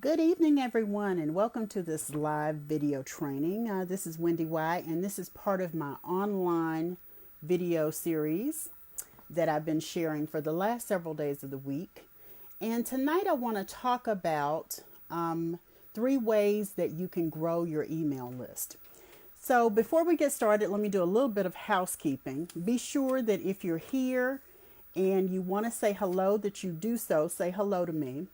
Good evening, everyone, and welcome to this live video training. This is Wendy White, and this is part of my online video series that I've been sharing for the last several days of the week. And tonight I want to talk about 3 ways that you can grow your email list. So before we get started, let me do a little bit of housekeeping. Be sure that if you're here and you want to say hello, that you do so. Say hello to me.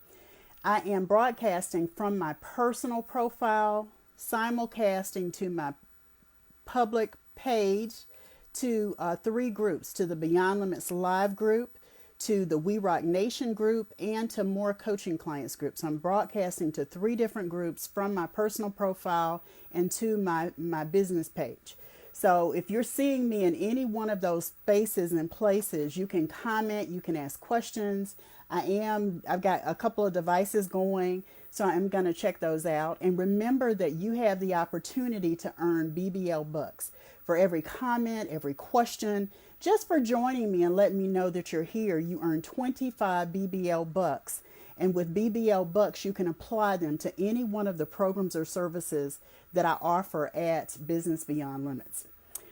I am broadcasting from my personal profile, simulcasting to my public page, to 3 groups, to the Beyond Limits Live group, to the We Rock Nation group, and to More Coaching Clients groups. I'm broadcasting to 3 different groups from my personal profile and to my business page. So if you're seeing me in any one of those spaces and places, you can comment, you can ask questions. I've got a couple of devices going, so I'm going to check those out. And remember that you have the opportunity to earn BBL bucks for every comment, every question. Just for joining me and letting me know that you're here, you earn 25 BBL bucks. And with BBL bucks, you can apply them to any one of the programs or services that I offer at Business Beyond Limits.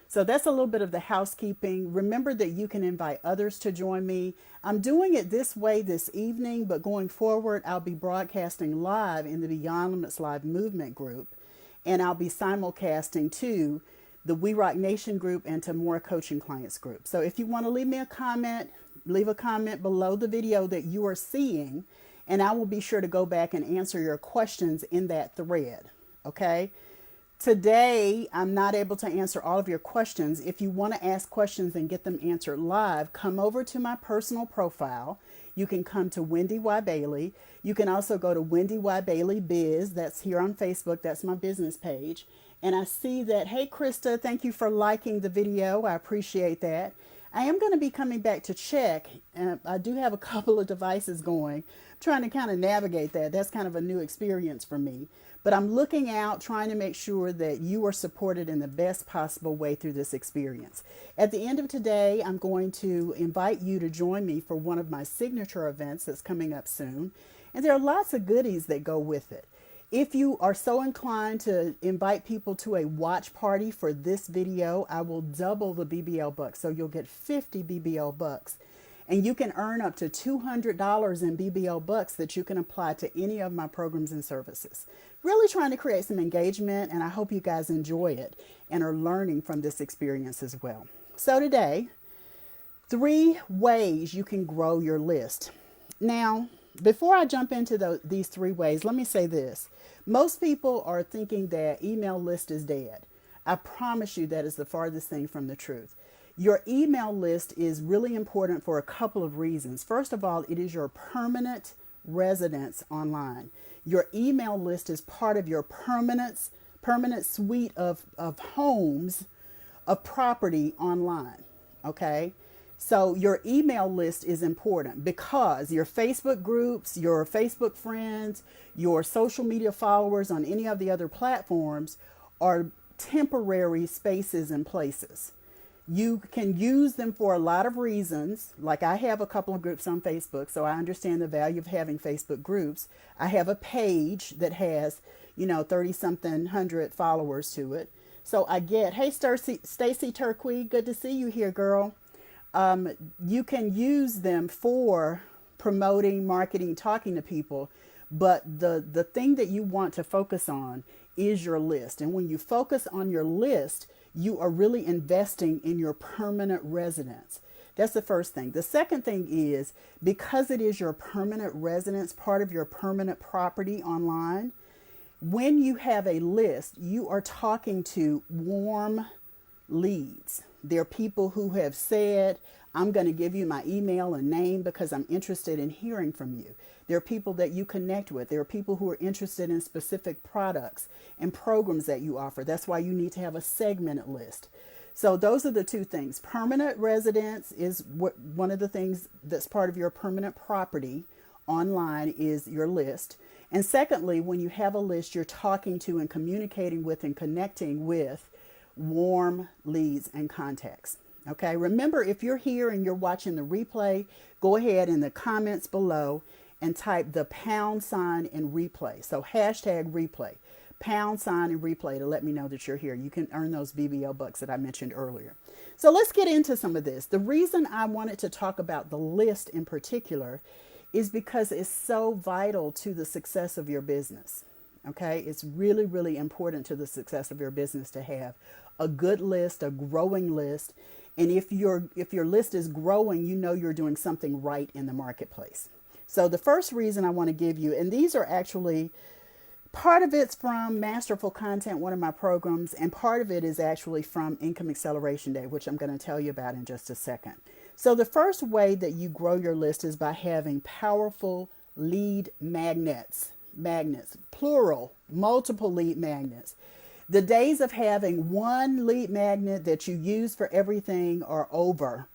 So that's a little bit of the housekeeping. Remember that you can invite others to join me. I'm doing it this way this evening, but going forward, I'll be broadcasting live in the Beyond Limits Live Movement group, and I'll be simulcasting to the We Rock Nation group and to More Coaching Clients group. So if you want to leave me a comment, leave a comment below the video that you are seeing, and I will be sure to go back and answer your questions in that thread. Okay? Today, I'm not able to answer all of your questions. If you want to ask questions and get them answered live, come over to my personal profile. You can come to Wendy Y. Bailey. You can also go to Wendy Y. Bailey Biz. That's here on Facebook. That's my business page. And I see that, hey, Krista, thank you for liking the video. I appreciate that. I am going to be coming back to check. I do have a couple of devices going. I'm trying to kind of navigate that. That's kind of a new experience for me. But I'm looking out, trying to make sure that you are supported in the best possible way through this experience. At the end of today, I'm going to invite you to join me for one of my signature events that's coming up soon. And there are lots of goodies that go with it. If you are so inclined to invite people to a watch party for this video, I will double the BBL bucks. So you'll get 50 BBL bucks. And you can earn up to $200 in BBL bucks that you can apply to any of my programs and services. Really trying to create some engagement, and I hope you guys enjoy it and are learning from this experience as well. So today, 3 ways you can grow your list. Now, before I jump into these 3 ways, let me say this. Most people are thinking that email list is dead. I promise you that is the farthest thing from the truth. Your email list is really important for a couple of reasons. First of all, it is your permanent residence online. Your email list is part of your permanent suite of homes, of property online. Okay? So your email list is important because your Facebook groups, your Facebook friends, your social media followers on any of the other platforms are temporary spaces and places. You can use them for a lot of reasons. Like I have a couple of groups on Facebook, so I understand the value of having Facebook groups. I have a page that has, 30-something hundred followers to it. So I get, hey, Stacy Turquie, good to see you here, girl. You can use them for promoting, marketing, talking to people. But the thing that you want to focus on is your list. And when you focus on your list, you are really investing in your permanent residence. That's the first thing. The second thing is, because it is your permanent residence, part of your permanent property online, when you have a list, you are talking to warm leads. There are people who have said, I'm going to give you my email and name because I'm interested in hearing from you. There are people that you connect with. There are people who are interested in specific products and programs that you offer. That's why you need to have a segmented list. So those are the 2 things. Permanent residence is one of the things that's part of your permanent property online is your list. And secondly, when you have a list, you're talking to and communicating with and connecting with warm leads and contacts. Okay, remember, if you're here and you're watching the replay, go ahead in the comments below and type the # and replay. So hashtag replay, # and replay to let me know that you're here. You can earn those BBL bucks that I mentioned earlier. So let's get into some of this. The reason I wanted to talk about the list in particular is because it's so vital to the success of your business. Okay, it's really, really important to the success of your business to have a good list, a growing list. And if your list is growing, you know you're doing something right in the marketplace. So the first reason I want to give you, and these are actually, part of it's from Masterful Content, one of my programs, and part of it is actually from Income Acceleration Day, which I'm going to tell you about in just a second. So the first way that you grow your list is by having powerful lead magnets, plural, multiple lead magnets. The days of having one lead magnet that you use for everything are over.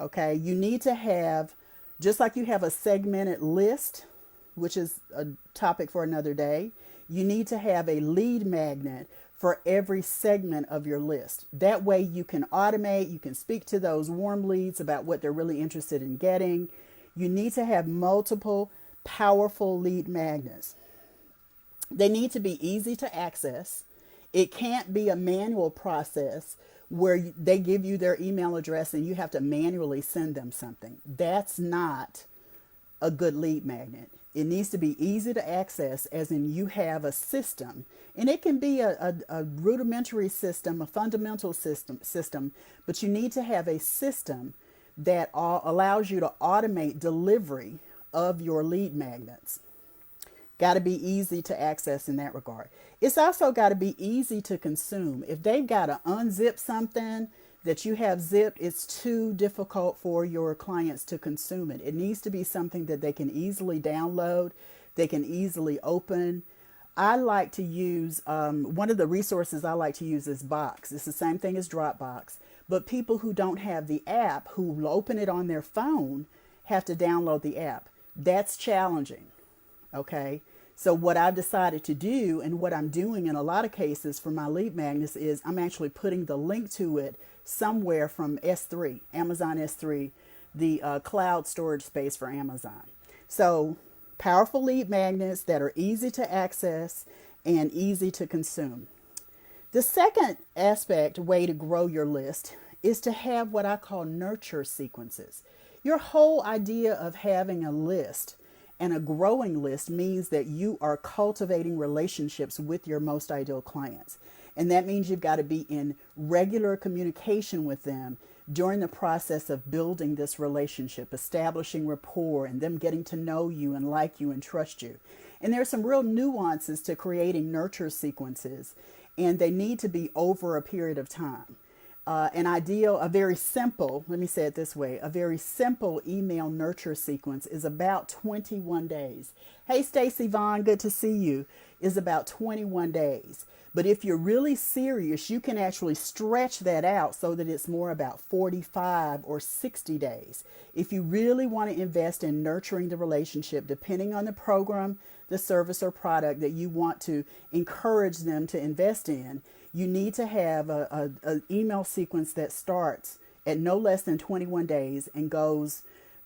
Okay, you need to have, just like you have a segmented list, which is a topic for another day, you need to have a lead magnet for every segment of your list. That way you can automate, you can speak to those warm leads about what they're really interested in getting. You need to have multiple powerful lead magnets. They need to be easy to access. It can't be a manual process where they give you their email address and you have to manually send them something. That's not a good lead magnet. It needs to be easy to access, as in you have a system. And it can be a rudimentary system, a fundamental system, but you need to have a system that allows you to automate delivery of your lead magnets. Got to be easy to access in that regard. It's also got to be easy to consume. If they've got to unzip something that you have zipped, it's too difficult for your clients to consume it. It needs to be something that they can easily download, they can easily open. I like to use, one of the resources I like to use is Box. It's the same thing as Dropbox, but people who don't have the app, who will open it on their phone, have to download the app. That's challenging, okay? So what I've decided to do, and what I'm doing in a lot of cases for my lead magnets, is I'm actually putting the link to it somewhere from S3, Amazon S3, the cloud storage space for Amazon. So powerful lead magnets that are easy to access and easy to consume. The second way to grow your list is to have what I call nurture sequences. Your whole idea of having a list and a growing list means that you are cultivating relationships with your most ideal clients. And that means you've got to be in regular communication with them during the process of building this relationship, establishing rapport, and them getting to know you and like you and trust you. And there's some real nuances to creating nurture sequences, and they need to be over a period of time. A very simple, let me say it this way, a very simple email nurture sequence is about 21 days. Hey, Stacy Vaughn, good to see you, is about 21 days. But if you're really serious, you can actually stretch that out so that it's more about 45 or 60 days. If you really want to invest in nurturing the relationship, depending on the program, the service or product that you want to encourage them to invest in, you need to have an email sequence that starts at no less than 21 days and goes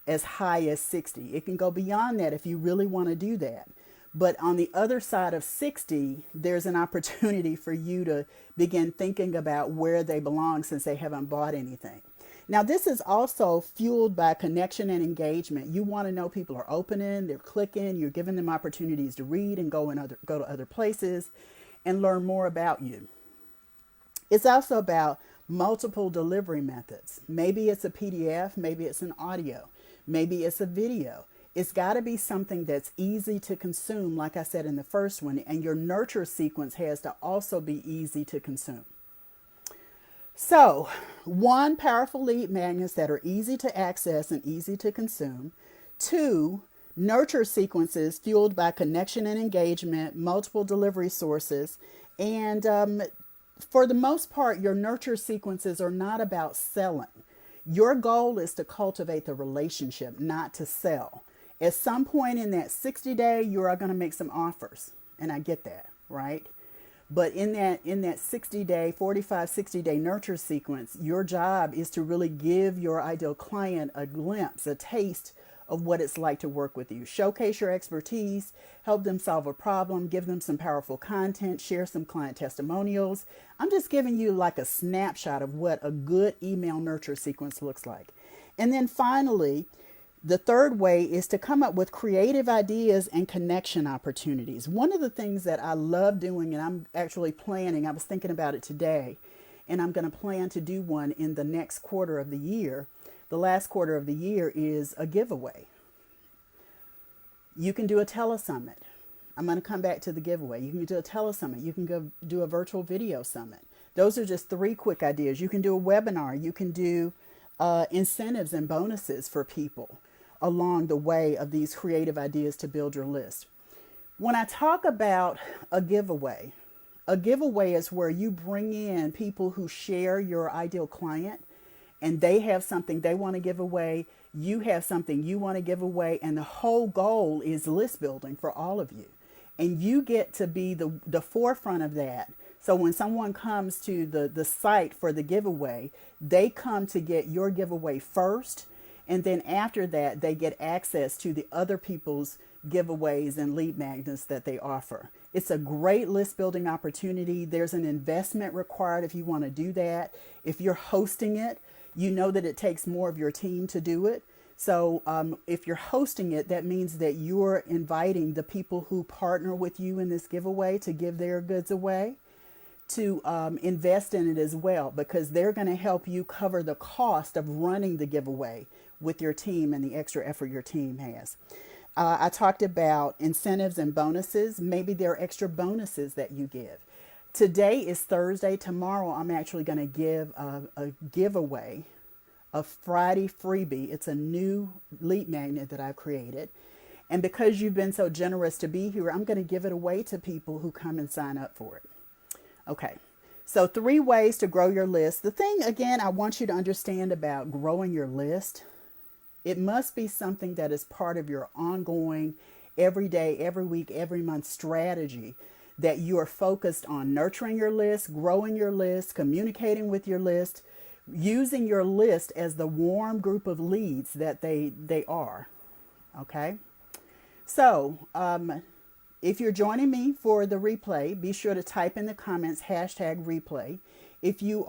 as high as 60. It can go beyond that if you really want to do that. But on the other side of 60, there's an opportunity for you to begin thinking about where they belong since they haven't bought anything. Now, this is also fueled by connection and engagement. You want to know people are opening, they're clicking, you're giving them opportunities to read and go to other places and learn more about you. It's also about multiple delivery methods. Maybe it's a PDF, maybe it's an audio, maybe it's a video. It's got to be something that's easy to consume, like I said in the first one, and your nurture sequence has to also be easy to consume. So, 1, powerful lead magnets that are easy to access and easy to consume. 2, nurture sequences fueled by connection and engagement, multiple delivery sources. And for the most part, your nurture sequences are not about selling. Your goal is to cultivate the relationship, not to sell. At some point in that 60-day, you are going to make some offers. And I get that, right? But in that 60-day, 45, 60-day nurture sequence, your job is to really give your ideal client a glimpse, a taste of what it's like to work with you. Showcase your expertise, help them solve a problem, give them some powerful content, share some client testimonials. I'm just giving you like a snapshot of what a good email nurture sequence looks like. And then finally, the third way is to come up with creative ideas and connection opportunities. One of the things that I love doing, and I'm actually planning, I was thinking about it today, and I'm going to plan to do one in the next quarter of the year. The last quarter of the year is a giveaway. You can do a telesummit. I'm going to come back to the giveaway. You can do a telesummit. You can go do a virtual video summit. Those are just 3 quick ideas. You can do a webinar. You can do incentives and bonuses for people along the way of these creative ideas to build your list. When I talk about a giveaway is where you bring in people who share your ideal client, and they have something they want to give away, you have something you want to give away, and the whole goal is list building for all of you. And you get to be the forefront of that. So when someone comes to the site for the giveaway, they come to get your giveaway first. And then after that, they get access to the other people's giveaways and lead magnets that they offer. It's a great list building opportunity. There's an investment required if you want to do that. If you're hosting it, you know that it takes more of your team to do it. So if you're hosting it, that means that you're inviting the people who partner with you in this giveaway to give their goods away to invest in it as well, because they're going to help you cover the cost of running the giveaway with your team and the extra effort your team has. I talked about incentives and bonuses. Maybe there are extra bonuses that you give. Today is Thursday. Tomorrow, I'm actually going to give a giveaway, a Friday freebie. It's a new lead magnet that I've created. And because you've been so generous to be here, I'm going to give it away to people who come and sign up for it. Okay, so 3 ways to grow your list. The thing, again, I want you to understand about growing your list, it must be something that is part of your ongoing, every day, every week, every month strategy, that you are focused on nurturing your list, growing your list, communicating with your list, using your list as the warm group of leads that they are. Okay, so if you're joining me for the replay, be sure to type in the comments #replay. If you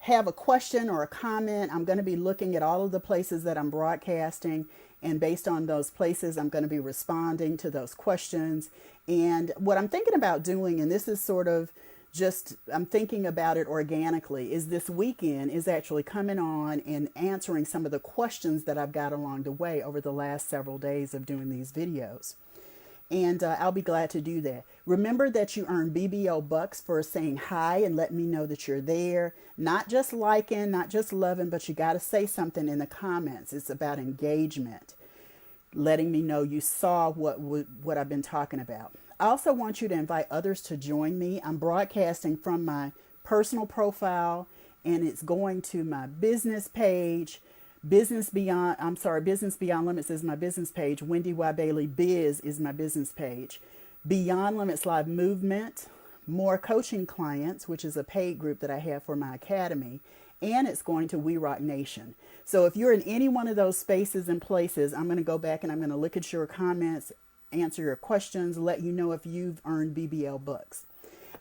have a question or a comment, I'm going to be looking at all of the places that I'm broadcasting, and based on those places, I'm going to be responding to those questions. And what I'm thinking about doing, and this is sort of just, I'm thinking about it organically, is this weekend is actually coming on and answering some of the questions that I've got along the way over the last several days of doing these videos. And I'll be glad to do that. Remember that you earn BBL bucks for saying hi and letting me know that you're there. Not just liking, not just loving, but you got to say something in the comments. It's about engagement, letting me know you saw what I've been talking about. I also want you to invite others to join me. I'm broadcasting from my personal profile, and it's going to my business page. Business Beyond Limits is my business page. Wendy Y. Bailey Biz is my business page. Beyond Limits Live Movement, More Coaching Clients, which is a paid group that I have for my academy, and it's going to We Rock Nation. So if you're in any one of those spaces and places, I'm going to go back and I'm going to look at your comments, answer your questions, let you know if you've earned BBL bucks.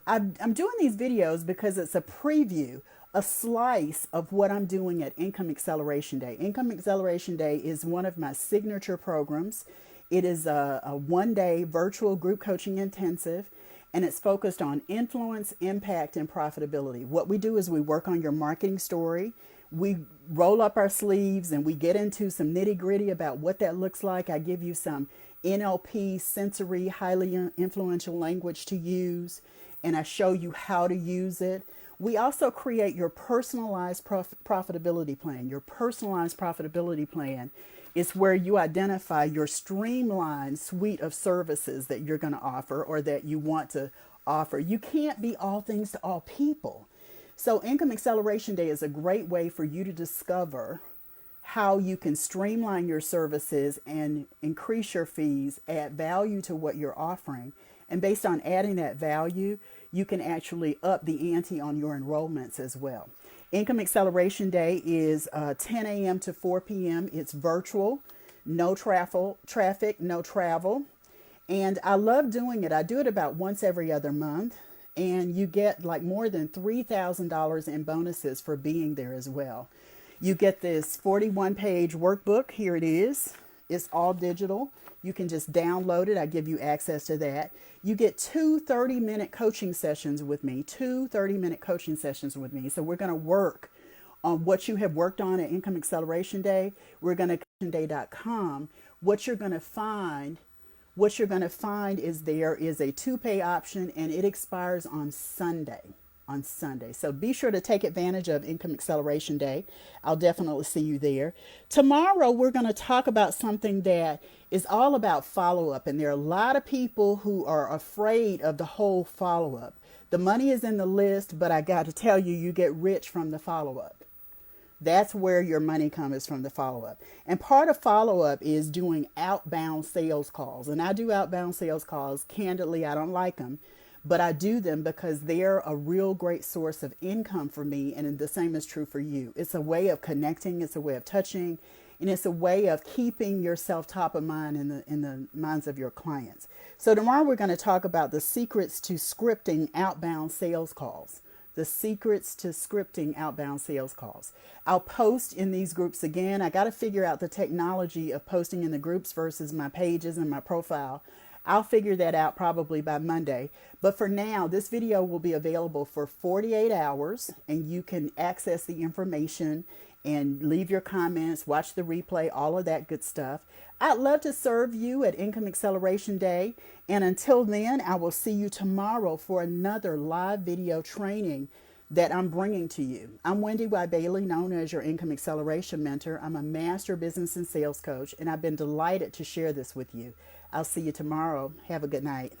I'm doing these videos because it's a preview, a slice of what I'm doing at Income Acceleration Day. Income Acceleration Day is one of my signature programs. It is a 1-day virtual group coaching intensive, and it's focused on influence, impact, and profitability. What we do is we work on your marketing story. We roll up our sleeves and we get into some nitty gritty about what that looks like. I give you some NLP, sensory, highly influential language to use, and I show you how to use it. We also create your personalized profitability plan. Your personalized profitability plan is where you identify your streamlined suite of services that you're going to offer or that you want to offer. You can't be all things to all people. So Income Acceleration Day is a great way for you to discover how you can streamline your services and increase your fees, add value to what you're offering. And based on adding that value, you can actually up the ante on your enrollments as well. Income Acceleration Day is 10 a.m. to 4 p.m. It's virtual. no traffic, no travel. And I love doing it. I do it about once every other month. And you get like more than $3,000 in bonuses for being there as well. You get this 41-page workbook. Here it is. It's all digital. You can just download it. I give you access to that. You get two 30-minute coaching sessions with me. Two 30-minute coaching sessions with me. So we're going to work on what you have worked on at Income Acceleration Day. We're going to day.com. What you're going to find is there is a 2-pay option, and it expires on Sunday. So be sure to take advantage of Income Acceleration Day. I'll definitely see you there. Tomorrow, we're going to talk about something that is all about follow-up. And there are a lot of people who are afraid of the whole follow-up. The money is in the list, but I got to tell you, you get rich from the follow-up. That's where your money comes from, the follow-up. And part of follow-up is doing outbound sales calls. And I do outbound sales calls. Candidly, I don't like them, but I do them because they're a real great source of income for me. And the same is true for you. It's a way of connecting. It's a way of touching. And it's a way of keeping yourself top of mind in the minds of your clients. So tomorrow we're going to talk about the secrets to scripting outbound sales calls. The secrets to scripting outbound sales calls. I'll post in these groups again. I got to figure out the technology of posting in the groups versus my pages and my profile. I'll figure that out probably by Monday. But for now, this video will be available for 48 hours, and you can access the information and leave your comments, watch the replay, all of that good stuff. I'd love to serve you at Income Acceleration Day. And until then, I will see you tomorrow for another live video training that I'm bringing to you. I'm Wendy Y. Bailey, known as your Income Acceleration Mentor. I'm a master business and sales coach, and I've been delighted to share this with you. I'll see you tomorrow. Have a good night.